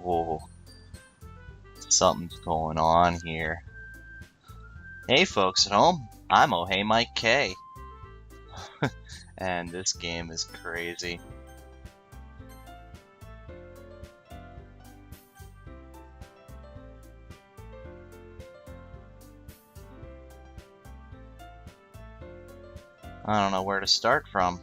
Whoa, something's going on here. Hey folks at home, I'm Oh Hey Mike K. And this game is crazy. I don't know where to start from.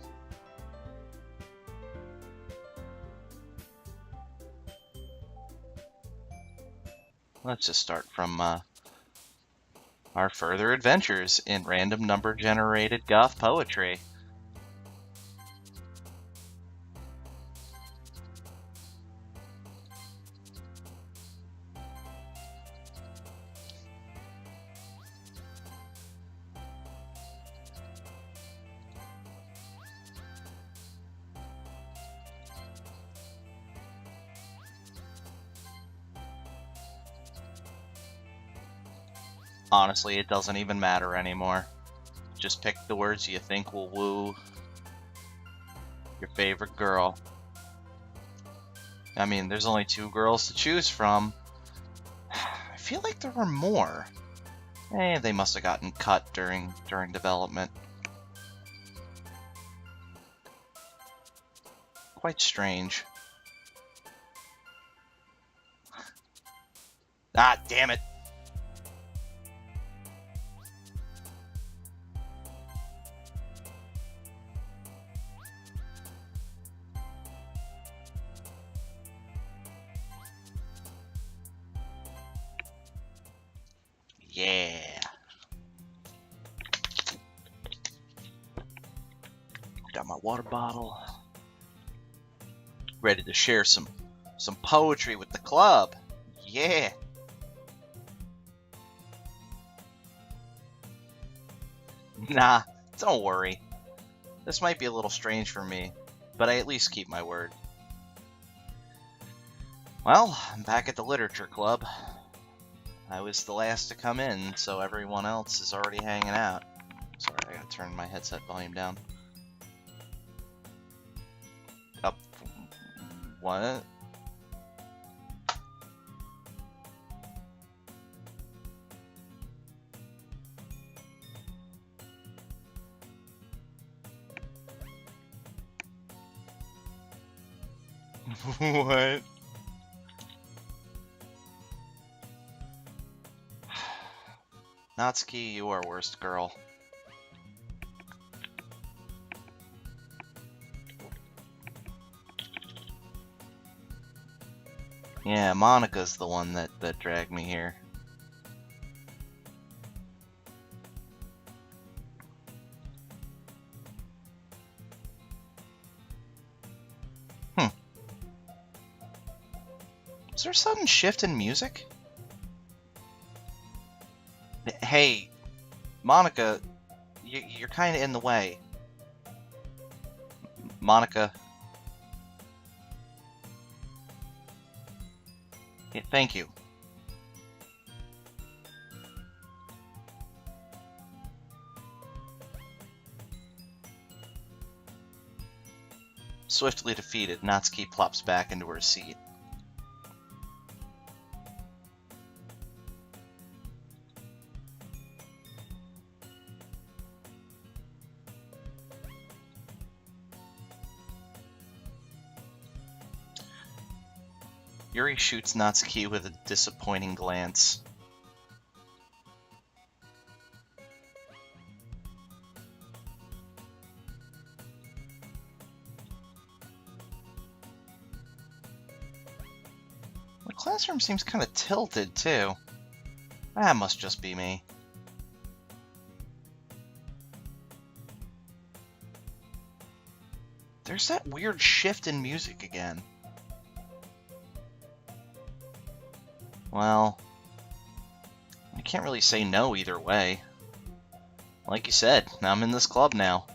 Let's just start from our further adventures in random number generated goth poetry. Honestly, it doesn't even matter anymore. Just pick the words you think will woo your favorite girl. I mean, there's only 2 girls to choose from. I feel like there were more. They must have gotten cut during development. Quite strange. Ah, damn it! Yeah. Got my water bottle. Ready to share some poetry with the club. Yeah. Nah, don't worry. This might be a little strange for me, but I at least keep my word. Well, I'm back at the literature club. I was the last to come in, so everyone else is already hanging out. Sorry, I gotta turn my headset volume down. Up. What? What? Natsuki, you are worst girl. Yeah, Monica's the one that dragged me here. Is there a sudden shift in music? Hey, Monica, you're kind of in the way. Monica. Yeah, thank you. Swiftly defeated, Natsuki plops back into her seat. Yuri shoots Natsuki with a disappointing glance. The classroom seems kind of tilted, too. That must just be me. There's that weird shift in music again. Well, I can't really say no either way. Like you said, I'm in this club now.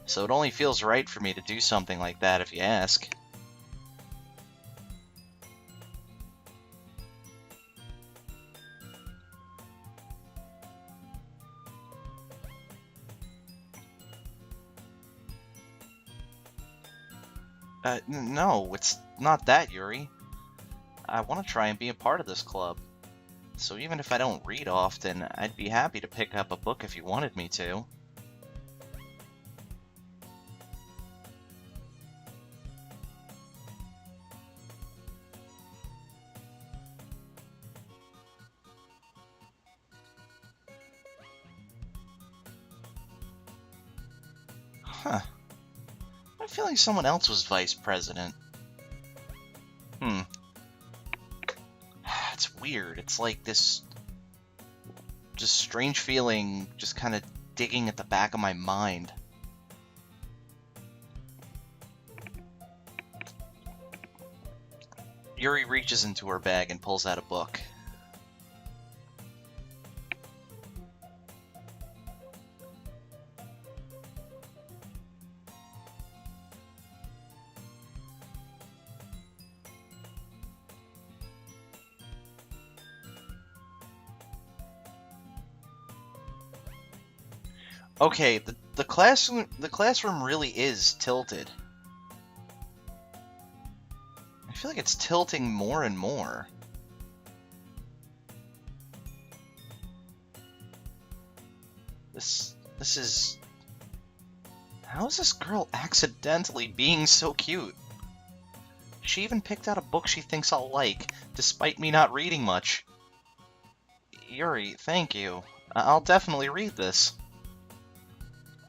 So it only feels right for me to do something like that if you ask. No, it's not that, Yuri. I want to try and be a part of this club. So even if I don't read often, I'd be happy to pick up a book if you wanted me to. Huh. I feel like someone else was vice president. It's weird. It's like this just strange feeling just kind of digging at the back of my mind. Yuri reaches into her bag and pulls out a book. Okay, the classroom really is tilted. I feel like it's tilting more and more. This is... How is this girl accidentally being so cute? She even picked out a book she thinks I'll like, despite me not reading much. Yuri, thank you. I'll definitely read this.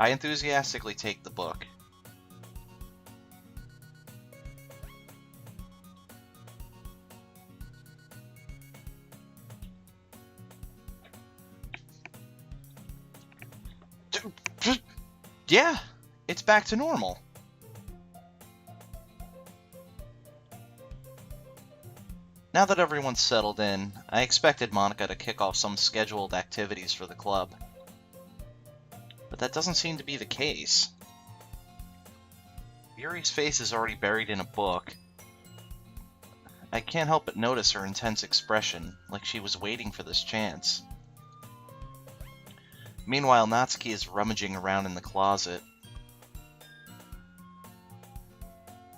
I enthusiastically take the book. Yeah, it's back to normal. Now that everyone's settled in, I expected Monica to kick off some scheduled activities for the club. But that doesn't seem to be the case. Yuri's face is already buried in a book. I can't help but notice her intense expression, like she was waiting for this chance. Meanwhile, Natsuki is rummaging around in the closet.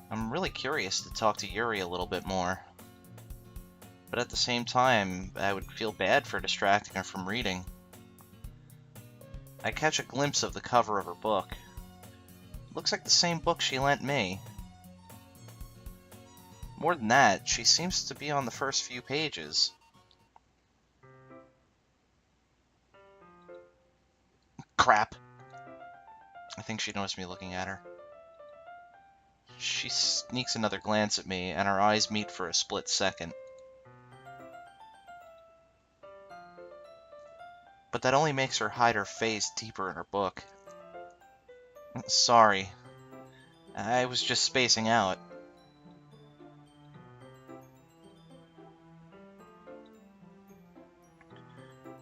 I'm really curious to talk to Yuri a little bit more. But at the same time, I would feel bad for distracting her from reading. I catch a glimpse of the cover of her book. It looks like the same book she lent me. More than that, she seems to be on the first few pages. Crap. I think she noticed me looking at her. She sneaks another glance at me, and our eyes meet for a split second. But that only makes her hide her face deeper in her book. Sorry. I was just spacing out.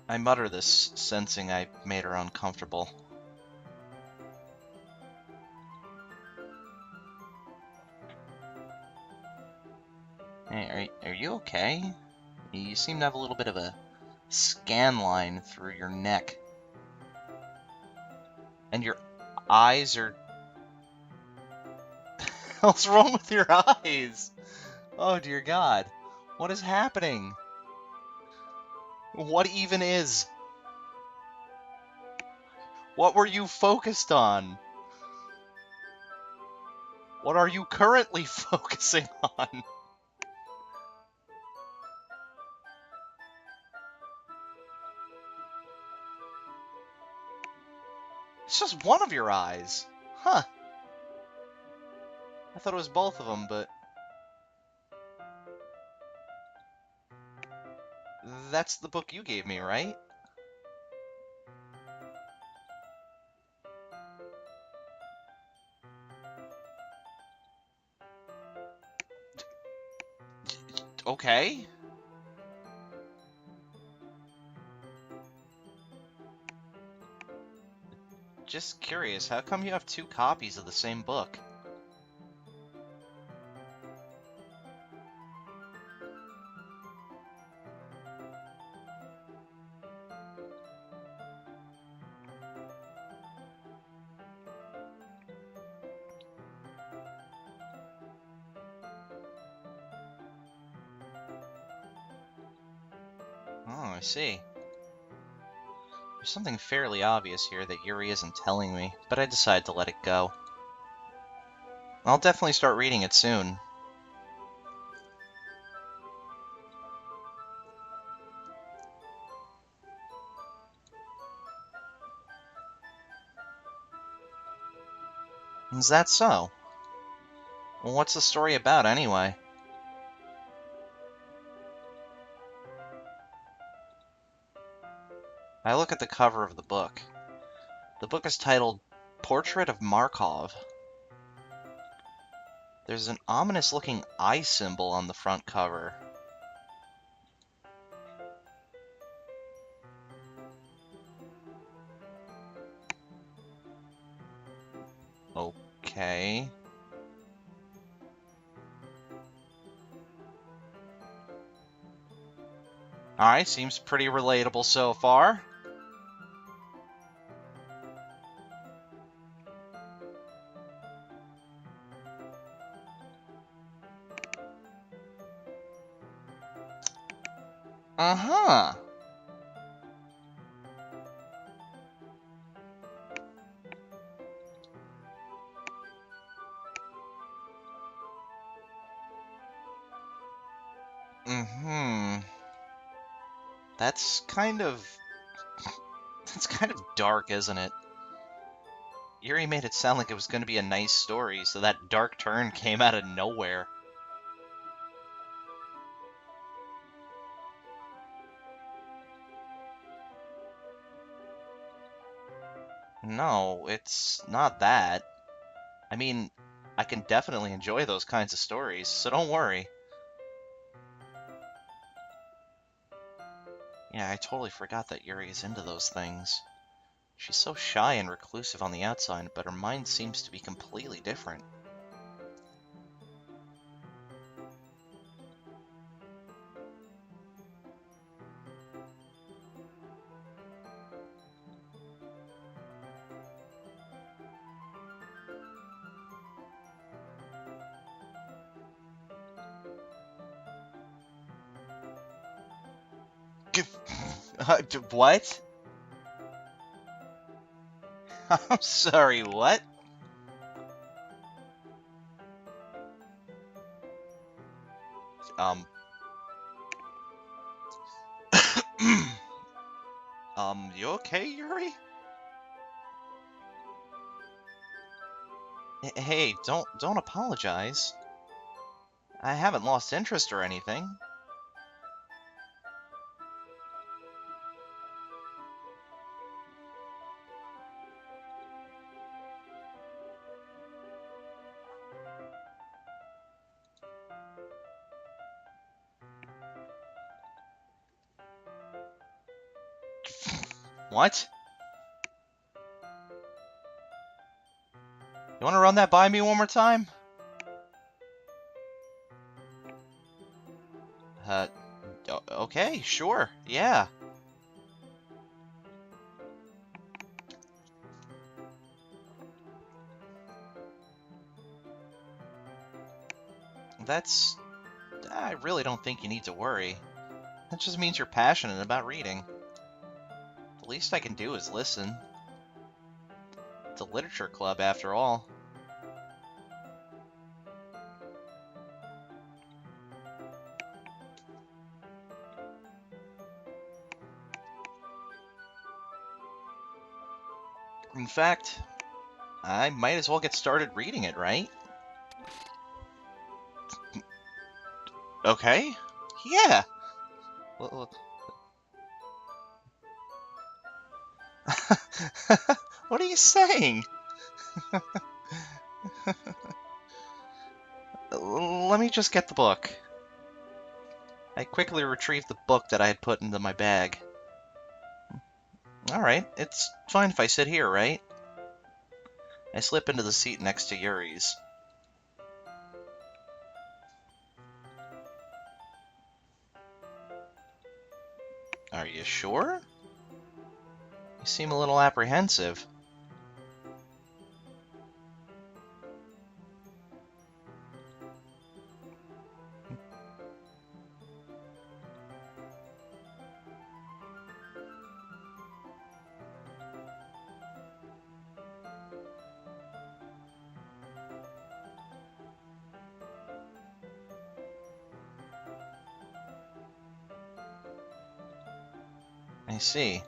I mutter this, sensing I made her uncomfortable. Hey, are you okay? You seem to have a little bit of a scan line through your neck. And your eyes are... What's wrong with your eyes? Oh dear God. What is happening? What even is? What were you focused on? What are you currently focusing on? It's just one of your eyes. Huh. I thought it was both of them, but... That's the book you gave me, right? Okay. Just curious, how come you have two copies of the same book? I see. There's something fairly obvious here that Yuri isn't telling me, but I decide to let it go. I'll definitely start reading it soon. Is that so? Well, what's the story about, anyway? I look at the cover of the book. The book is titled Portrait of Markov. There's an ominous-looking eye symbol on the front cover. Okay. Alright, seems pretty relatable so far. Uh-huh. Mm-hmm. That's kind of... That's kind of dark, isn't it? Yuri made it sound like it was going to be a nice story, so that dark turn came out of nowhere. No, it's not that. I mean, I can definitely enjoy those kinds of stories, so don't worry. Yeah, I totally forgot that Yuri is into those things. She's so shy and reclusive on the outside, but her mind seems to be completely different. What? I'm sorry, what? Um... you okay, Yuri? Hey, don't apologize. I haven't lost interest or anything. What? You want to run that by me one more time? Uh, okay, sure, yeah. That's... I really don't think you need to worry. That just means you're passionate about reading. The least I can do is listen. It's a literature club, after all. In fact, I might as well get started reading it, right? Okay. Yeah. Well, what are you saying? Let me just get the book. I quickly retrieved the book that I had put into my bag. Alright, it's fine if I sit here, right? I slip into the seat next to Yuri's. Are you sure? You seem a little apprehensive. see.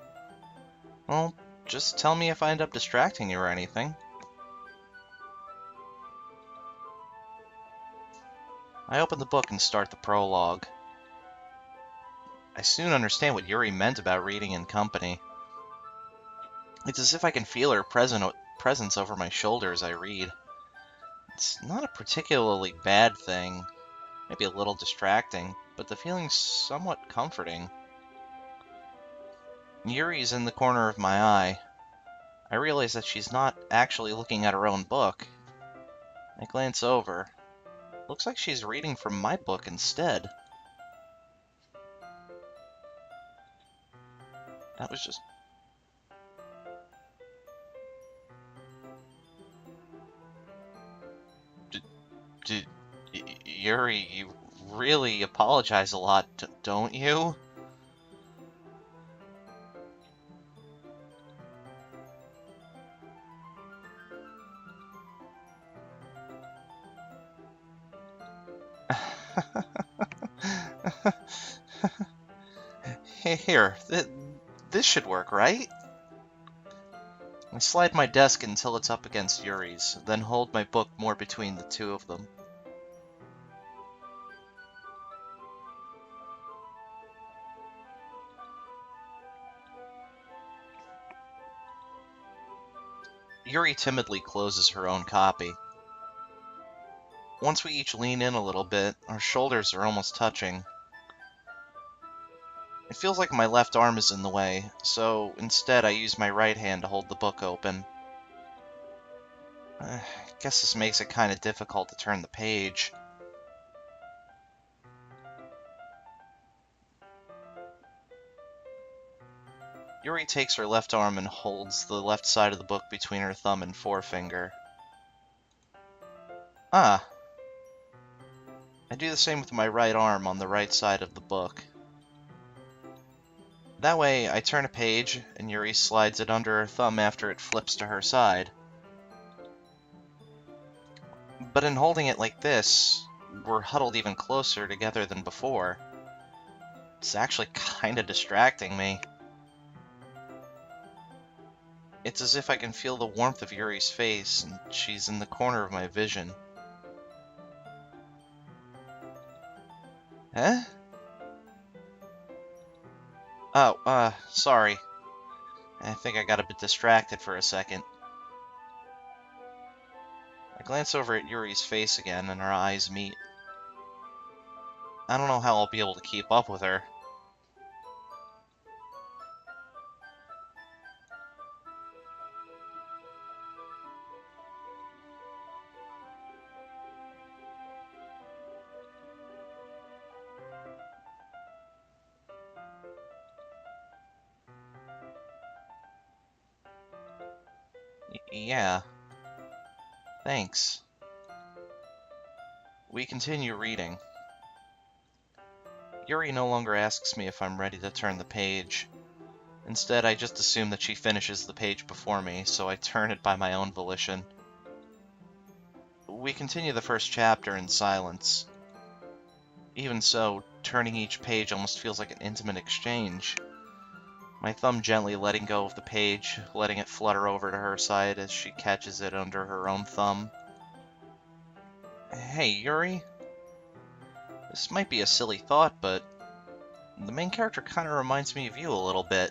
Well, just tell me if I end up distracting you or anything. I open the book and start the prologue. I soon understand what Yuri meant about reading in company. It's as if I can feel her presence over my shoulder as I read. It's not a particularly bad thing, maybe a little distracting, but the feeling's somewhat comforting. Yuri's in the corner of my eye. I realize that she's not actually looking at her own book. I glance over. Looks like she's reading from my book instead. That was just... Yuri, you really apologize a lot, don't you? Here, this should work, right? I slide my desk until it's up against Yuri's, then hold my book more between the two of them. Yuri timidly closes her own copy. Once we each lean in a little bit, our shoulders are almost touching. It feels like my left arm is in the way, so instead I use my right hand to hold the book open. I guess this makes it kind of difficult to turn the page. Yuri takes her left arm and holds the left side of the book between her thumb and forefinger. Ah. I do the same with my right arm on the right side of the book. That way, I turn a page, and Yuri slides it under her thumb after it flips to her side. But in holding it like this, we're huddled even closer together than before. It's actually kinda distracting me. It's as if I can feel the warmth of Yuri's face, and she's in the corner of my vision. Huh? Oh, sorry. I think I got a bit distracted for a second. I glance over at Yuri's face again, and our eyes meet. I don't know how I'll be able to keep up with her. Yeah. Thanks. We continue reading. Yuri no longer asks me if I'm ready to turn the page. Instead, I just assume that she finishes the page before me, so I turn it by my own volition. We continue the first chapter in silence. Even so, turning each page almost feels like an intimate exchange. My thumb gently letting go of the page, letting it flutter over to her side as she catches it under her own thumb. Hey, Yuri? This might be a silly thought, but the main character kind of reminds me of you a little bit.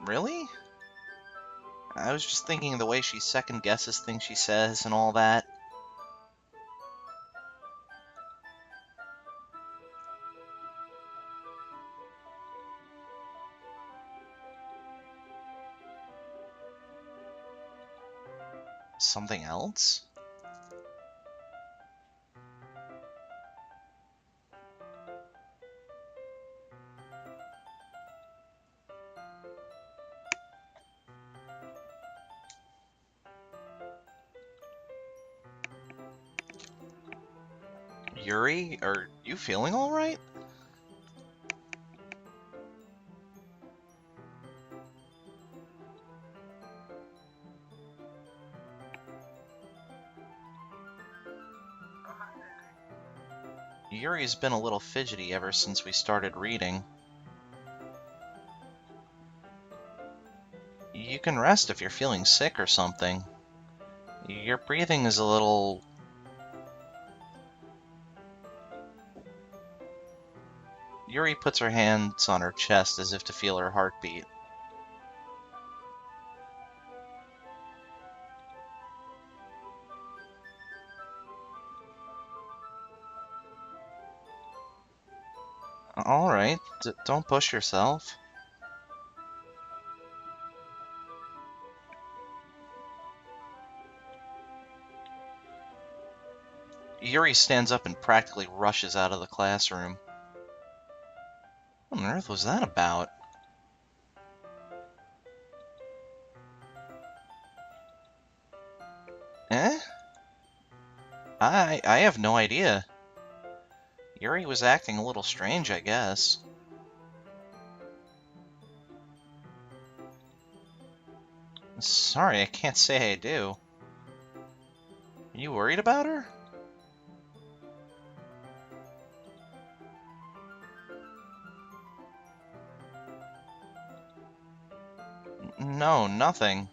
Really? I was just thinking the way she second guesses things she says and all that. Something else? Yuri, are you feeling alright? Yuri's been a little fidgety ever since we started reading. You can rest if you're feeling sick or something. Your breathing is a little... Yuri puts her hands on her chest as if to feel her heartbeat. Alright, don't push yourself. Yuri stands up and practically rushes out of the classroom. What on earth was that about? Eh? I have no idea. Yuri was acting a little strange, I guess. Sorry, I can't say I do. Are you worried about her? No, nothing.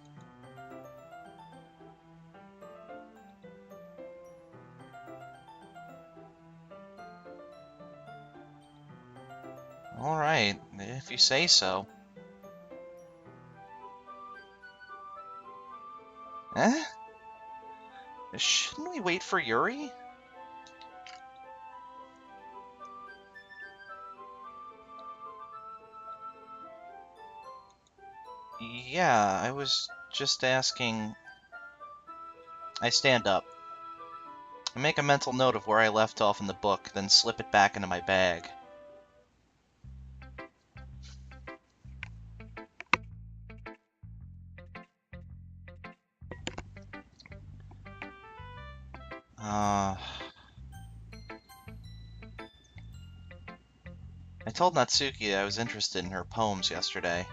Alright, if you say so. Eh? Shouldn't we wait for Yuri? Yeah, I was just asking... I stand up. I make a mental note of where I left off in the book, then slip it back into my bag. I told Natsuki that I was interested in her poems yesterday.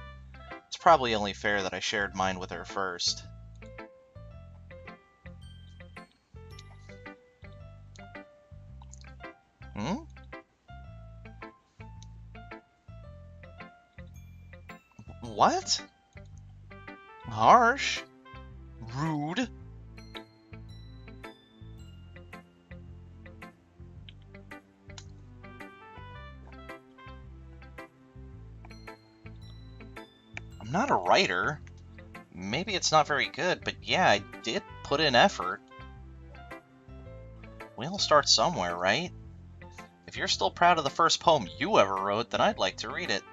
It's probably only fair that I shared mine with her first. Hmm? What? Harsh? Rude? I'm not a writer. Maybe it's not very good, but yeah, I did put in effort. We all start somewhere, right? If you're still proud of the first poem you ever wrote, then I'd like to read it.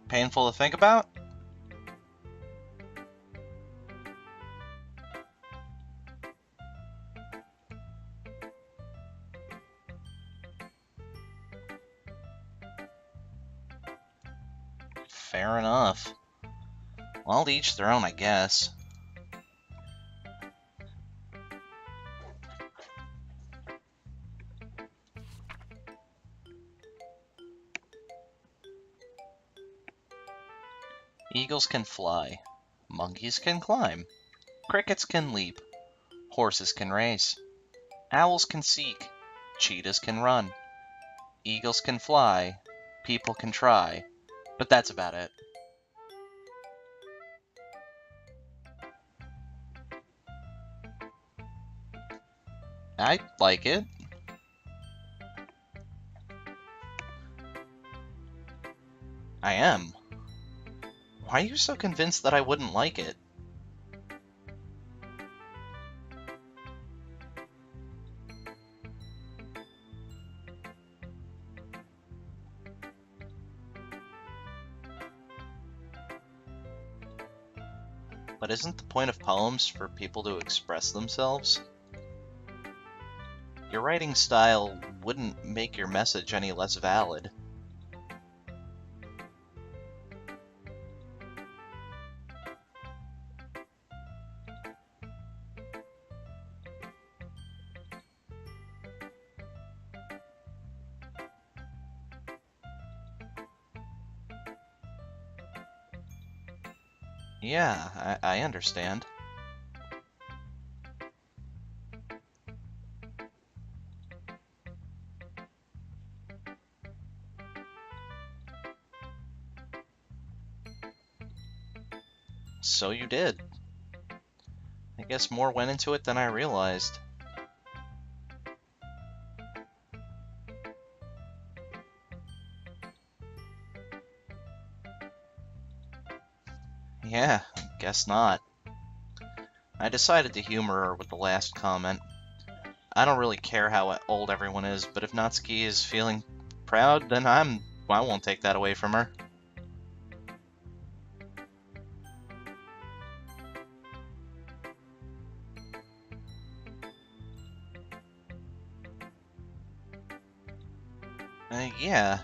Painful to think about? Fair enough. Well, to each their own, I guess. Eagles can fly. Monkeys can climb. Crickets can leap. Horses can race. Owls can seek. Cheetahs can run. Eagles can fly. People can try. But that's about it. I like it. I am. Why are you so convinced that I wouldn't like it? But isn't the point of poems for people to express themselves? Your writing style wouldn't make your message any less valid. Yeah, I understand. So you did. I guess more went into it than I realized. Yeah, guess not. I decided to humor her with the last comment. I don't really care how old everyone is, but if Natsuki is feeling proud, then I won't take that away from her. Yeah.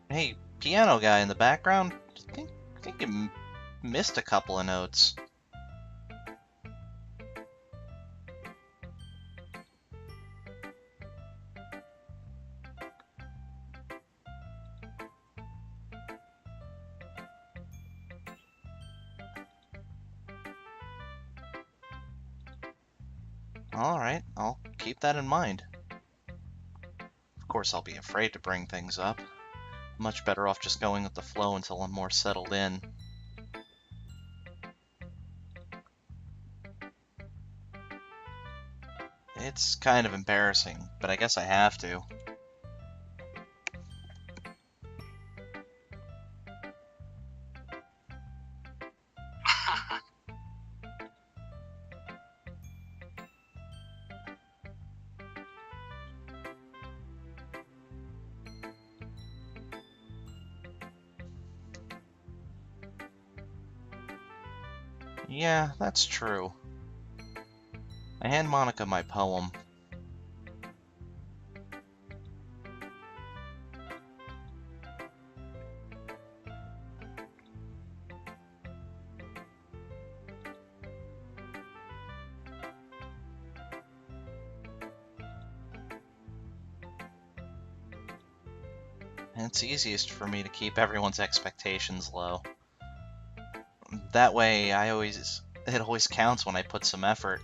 Hey, piano guy in the background, I think you missed a couple of notes. Alright, I'll keep that in mind. Of course, I'll be afraid to bring things up. Much better off just going with the flow until I'm more settled in. It's kind of embarrassing, but I guess I have to. Yeah, that's true. I hand Monica my poem. It's easiest for me to keep everyone's expectations low. That way, it always counts when I put some effort.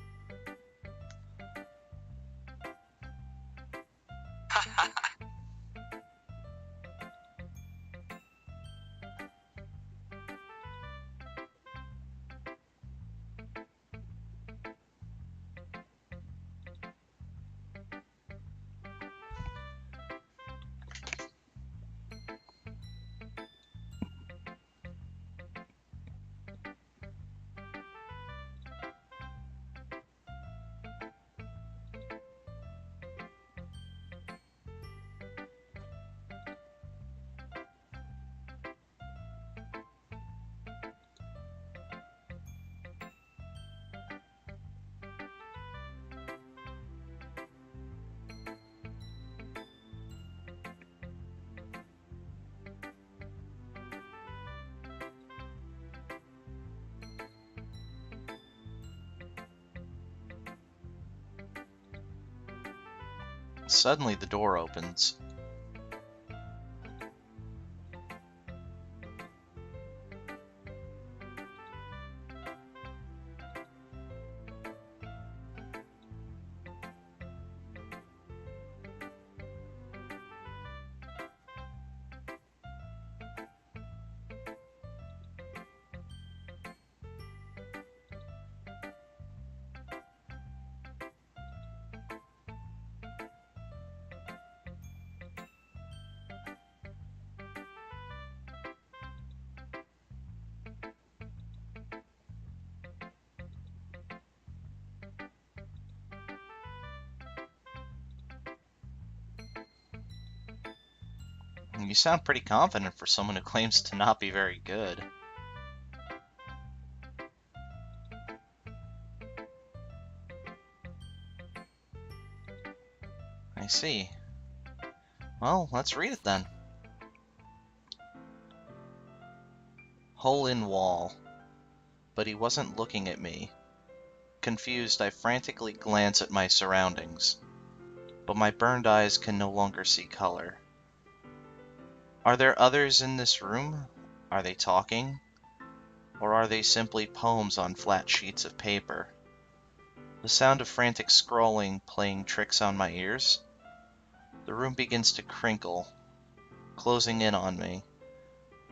Suddenly, the door opens. You sound pretty confident for someone who claims to not be very good. I see. Well, let's read it then. Hole in wall. But he wasn't looking at me. Confused, I frantically glance at my surroundings. But my burned eyes can no longer see color. Are there others in this room? Are they talking? Or are they simply poems on flat sheets of paper? The sound of frantic scrolling playing tricks on my ears. The room begins to crinkle, closing in on me.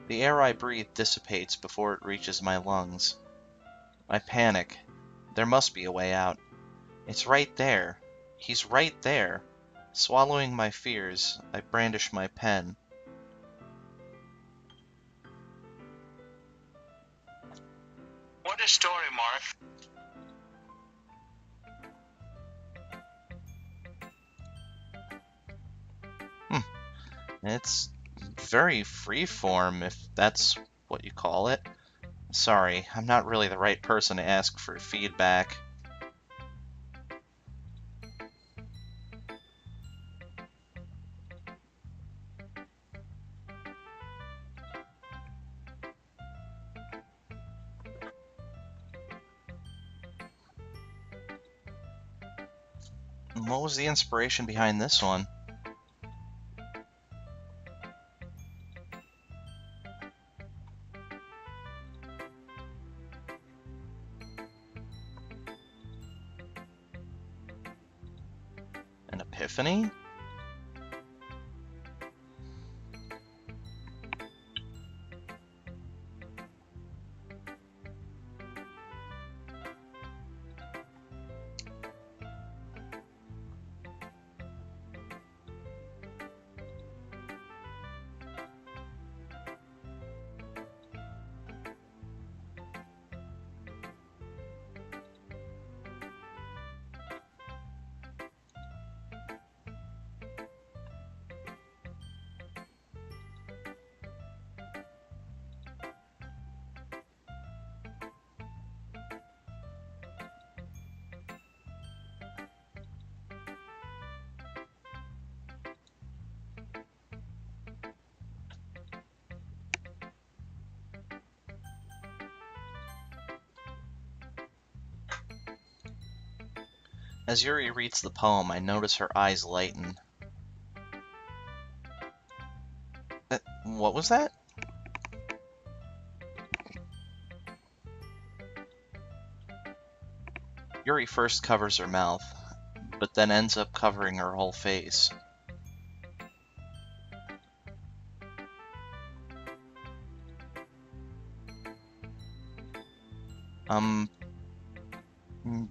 The air I breathe dissipates before it reaches my lungs. I panic. There must be a way out. It's right there. He's right there. Swallowing my fears, I brandish my pen. What a story, Mark. It's very freeform, if that's what you call it. Sorry, I'm not really the right person to ask for feedback. What was the inspiration behind this one? An epiphany? As Yuri reads the poem, I notice her eyes lighten. What was that? Yuri first covers her mouth, but then ends up covering her whole face.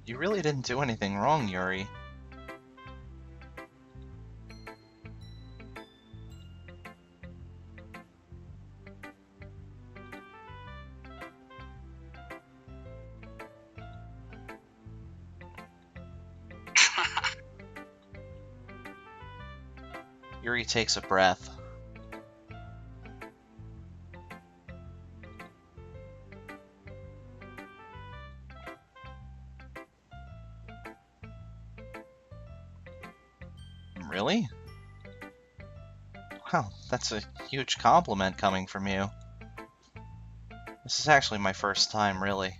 You really didn't do anything wrong, Yuri. Yuri takes a breath. Really? Wow, that's a huge compliment coming from you. This is actually my first time, really.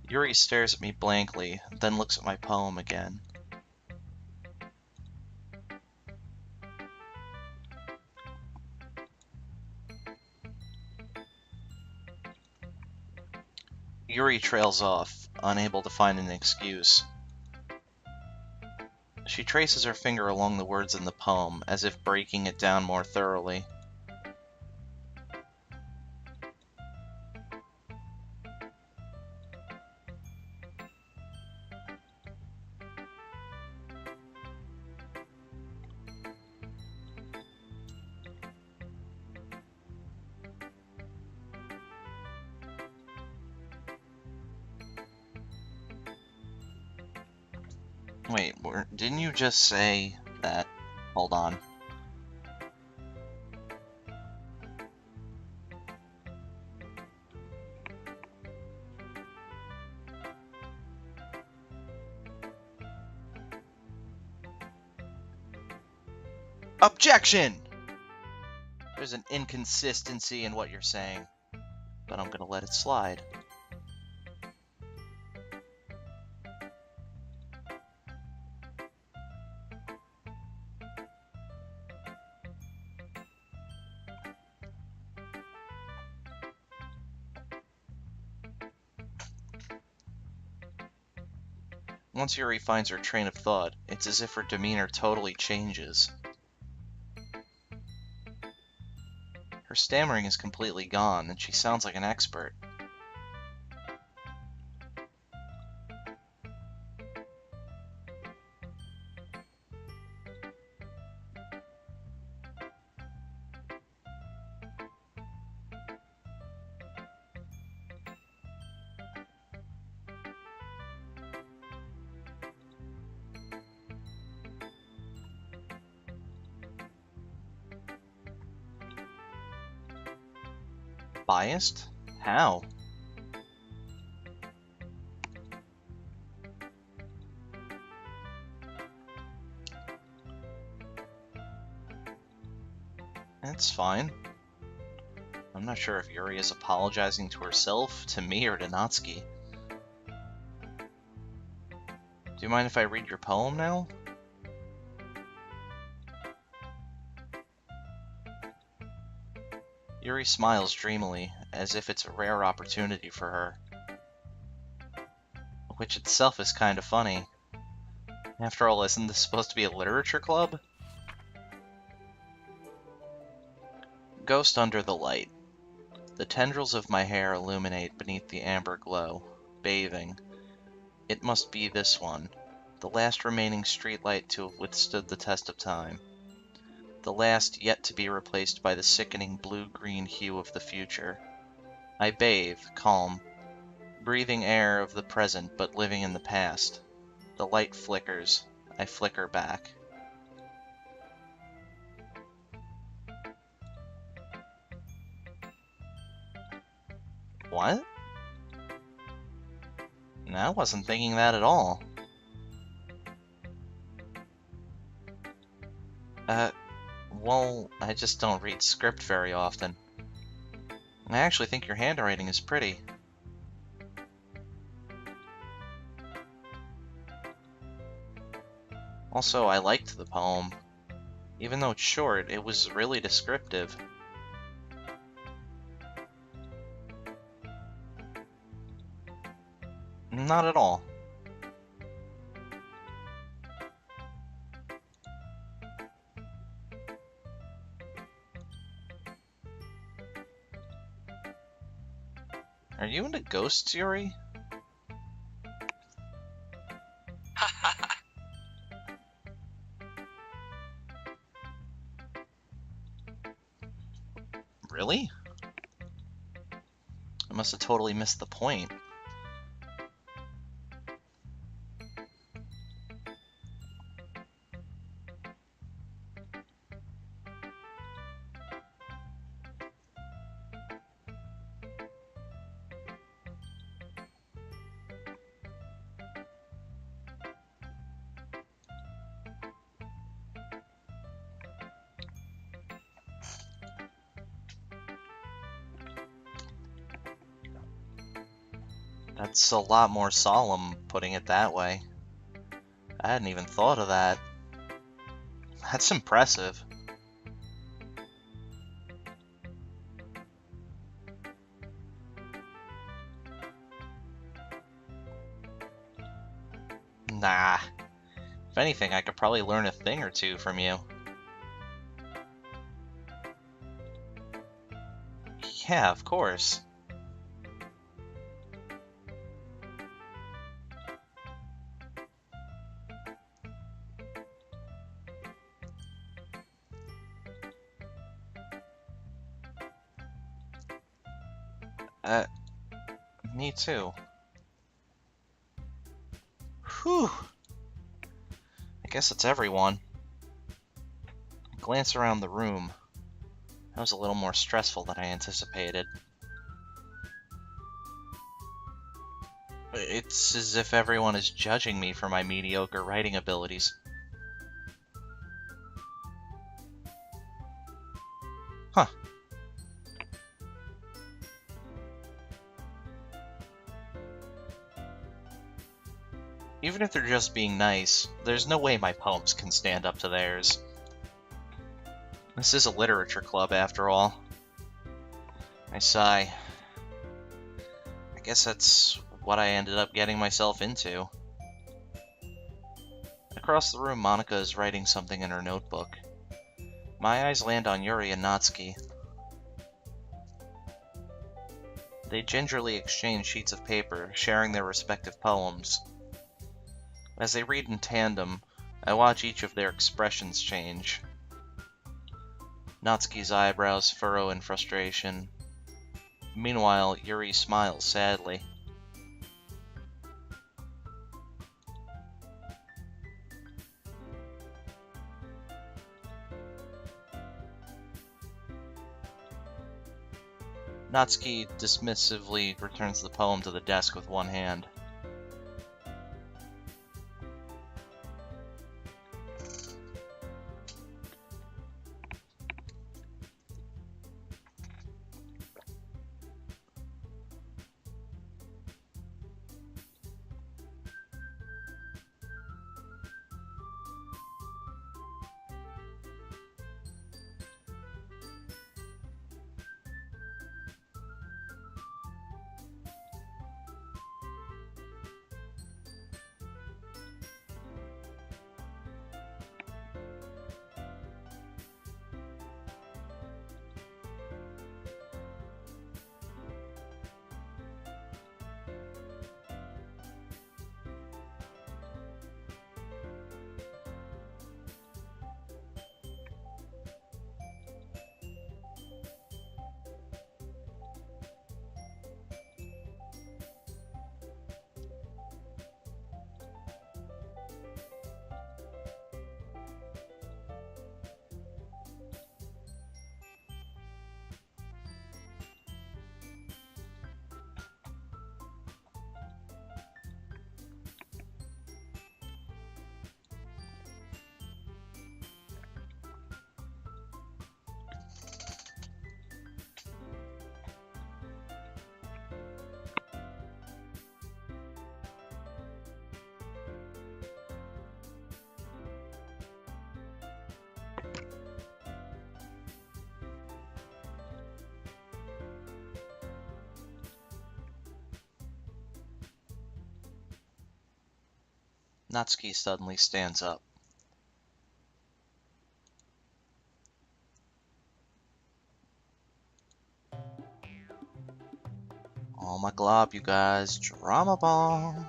Yuri stares at me blankly, then looks at my poem again. Yuri trails off, unable to find an excuse. She traces her finger along the words in the poem, as if breaking it down more thoroughly. Wait, didn't you just say that? Hold on. Objection! There's an inconsistency in what you're saying, but I'm gonna let it slide. Once Yuri finds her train of thought, it's as if her demeanor totally changes. Her stammering is completely gone, and she sounds like an expert. Biased? How? That's fine. I'm not sure if Yuri is apologizing to herself, to me, or to Natsuki. Do you mind if I read your poem now? Yuri smiles dreamily, as if it's a rare opportunity for her. Which itself is kind of funny. After all, isn't this supposed to be a literature club? Ghost under the light. The tendrils of my hair illuminate beneath the amber glow, bathing. It must be this one, the last remaining streetlight to have withstood the test of time. The last yet to be replaced by the sickening blue-green hue of the future. I bathe, calm, breathing air of the present but living in the past. The light flickers. I flicker back. What? No, I wasn't thinking that at all. Well, I just don't read script very often. I actually think your handwriting is pretty. Also, I liked the poem. Even though it's short, it was really descriptive. Not at all. Are you into ghosts, Yuri? Really? I must have totally missed the point. That's a lot more solemn, putting it that way. I hadn't even thought of that. That's impressive. Nah. If anything, I could probably learn a thing or two from you. Yeah, of course. Me too. Whew. I guess it's everyone. Glance around the room. That was a little more stressful than I anticipated. It's as if everyone is judging me for my mediocre writing abilities. Huh. Even if they're just being nice, there's no way my poems can stand up to theirs. This is a literature club, after all. I sigh. I guess that's what I ended up getting myself into. Across the room, Monica is writing something in her notebook. My eyes land on Yuri and Natsuki. They gingerly exchange sheets of paper, sharing their respective poems. As they read in tandem, I watch each of their expressions change. Natsuki's eyebrows furrow in frustration. Meanwhile, Yuri smiles sadly. Natsuki dismissively returns the poem to the desk with one hand. Natsuki suddenly stands up. Oh my glob, you guys. Drama bomb.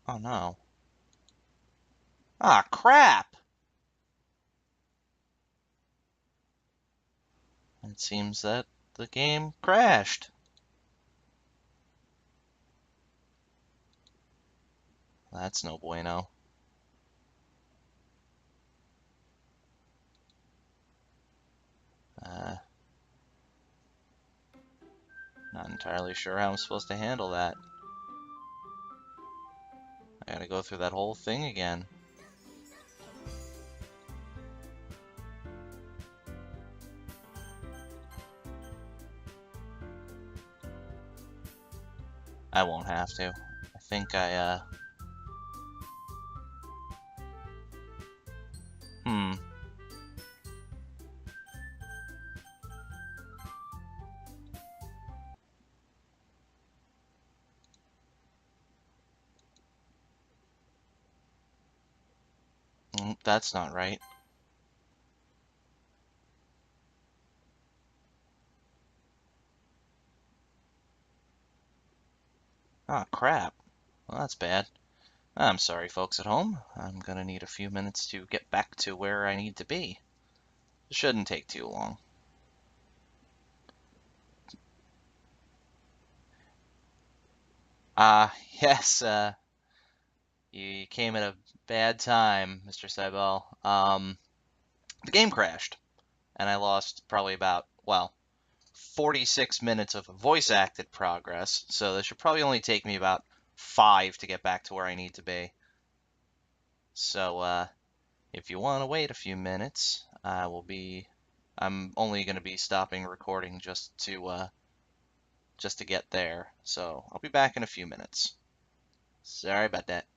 Oh no. Ah, crap! It seems that the game crashed. That's no bueno. Not entirely sure how I'm supposed to handle that. I gotta go through that whole thing again. I won't have to. I think Hmm. That's not right. Ah, crap. Well, that's bad. I'm sorry, folks at home. I'm gonna need a few minutes to get back to where I need to be. It shouldn't take too long. Yes, you came at a bad time, Mr. Seibel. The game crashed, and I lost probably about, well, 46 minutes of voice acted progress, so this should probably only take me about 5 to get back to where I need to be. So, if you want to wait a few minutes, I'm only going to be stopping recording just to get there. So, I'll be back in a few minutes. Sorry about that.